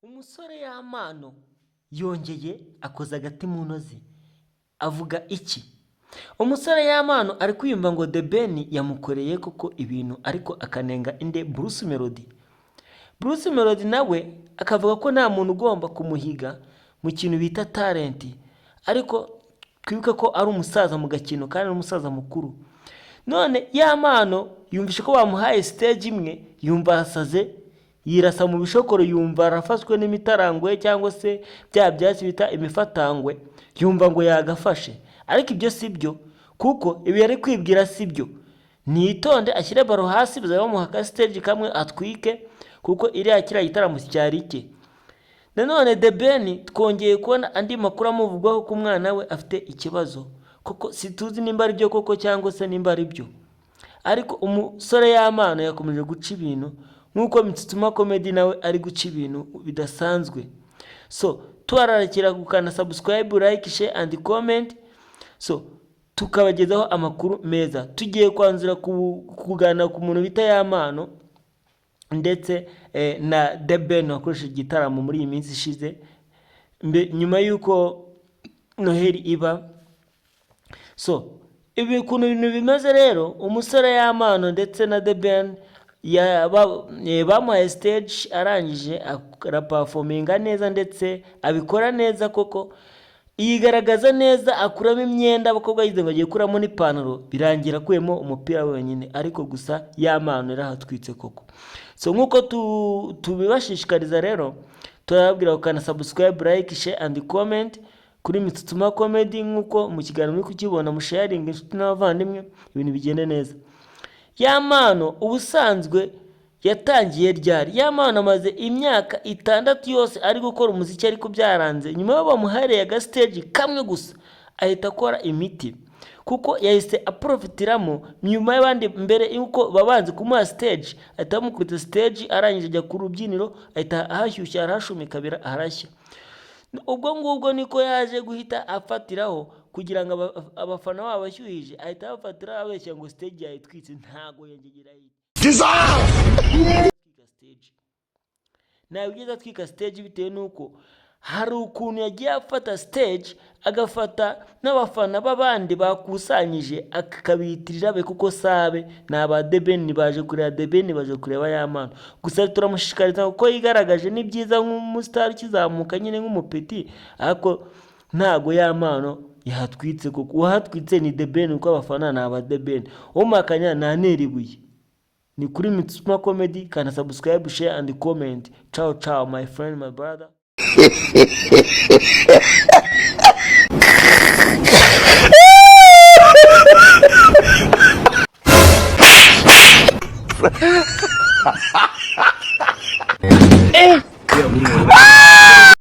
Umusore Y'amano yongeye akoza agati mu ntozi avuga iki? Umusore Y'amano ari kwiyumva ngo The Ben yamukoreye koko ibintu ariko akanenga inde Bruce Melody. Bruce Melody nawe akavuga ko nta muntu ugomba kumuhiga mu kintu bita talent, ariko twibuke ko ari umusaza mu gakino kandi ari umusaza mukuru. None Y'amano yumvishe ko bamuhaye stage imwe yumva asaze, yirasa mu bishokoro, yumva arafashwe n'imitarangwe cyangwa se bya byatsi bita imifatangwe, yumva ngo yagafashe. Ariko ibyo si byo, kuko ibi yari kwibwira si byo. Nitonde ashyire baro hasi bazaba bamuha stage kamwe atwike, kuko iriya kiriya gitaramo cyari cye. Nanone The Ben twongeye kubona andi makuru amuvugwaho ko umwana we afite ikibazo, koko situzi nimba ari byo koko cyangwa se nimba ari byo. Ariko umusore Y'amano yakomeje guca ibintu nkuko Mitsutuma Comedy nawe ari guca ibintu bidasanzwe. So turarakira gukana subscribe, like, share and comment. So tukabagezaho amakuru meza. Tugiye kwanzura kugana ku muntu bita Y'amano ndetse na The Ben wakoresheje igitaramo muri iyi minsi ishize nyuma yuko Noheli iba. So ibi kuntu ibintu bimaze rero, umusore Y'amano ndetse na The Ben bamuhaye stage, arangije araperforminga neza ndetse abikora neza koko, yigaragaza neza, akuramo imyenda abakobwa yize ngo agiye kuramo n'ipantaro, birangira akuyemo umupira wenyine. Ariko gusa Y'amano yarahatwitse koko. So nkuko tubibashishikariza rero, turababwira ukana subscribe, like, share and comment kuri Mitsutuma Comedy, nkuko mu kiganiro muri kukibona, mu sharing inshuti n'abavandimwe, ibintu bigende neza. Y'amano ubusanzwe yatangiye ryari? Y'amano amaze imyaka 6 yose ari gukora umuziki, ariko byaranze nyuma yo bamuhareye aga stage kamwe gusa ahita akora imiti, kuko yahise aprofitiramo nyuma y'abandi. Mbere yuko babanze kumuha stage, ahita bamukubita stage, arangije ajya ku rubyiniro, ahita ahashyushya, arahashumika, arashya. Ubwo ngubwo niko yaje guhita afatiraho kugira ngo abafana babo bashyuhije, ahita abafatira abeshya ngo stage yayitwitse. Ntago yangegera stage, nawe ugeze atwika stage bitewe nuko hari ukuntu yagiye afata stage agafata n'abafana b'abandi bakusanyije akabitirira be, kuko sabe n'aba The Ben baje kureba The Ben, baje kureba Y'amano. Gusa turamushishikariza kuko yigaragaje ni byiza nk'umustar kizamuka nyine nk'umupeti, ariko ntago Y'amano yahatwitse kuko uhatwitse ni The Ben, uko abafana n'aba The Ben. Umakanya naneribuye ni kuri Mitsutuma Comedy. Kana subscribe, share and comment. Ciao ciao my friend, my brother.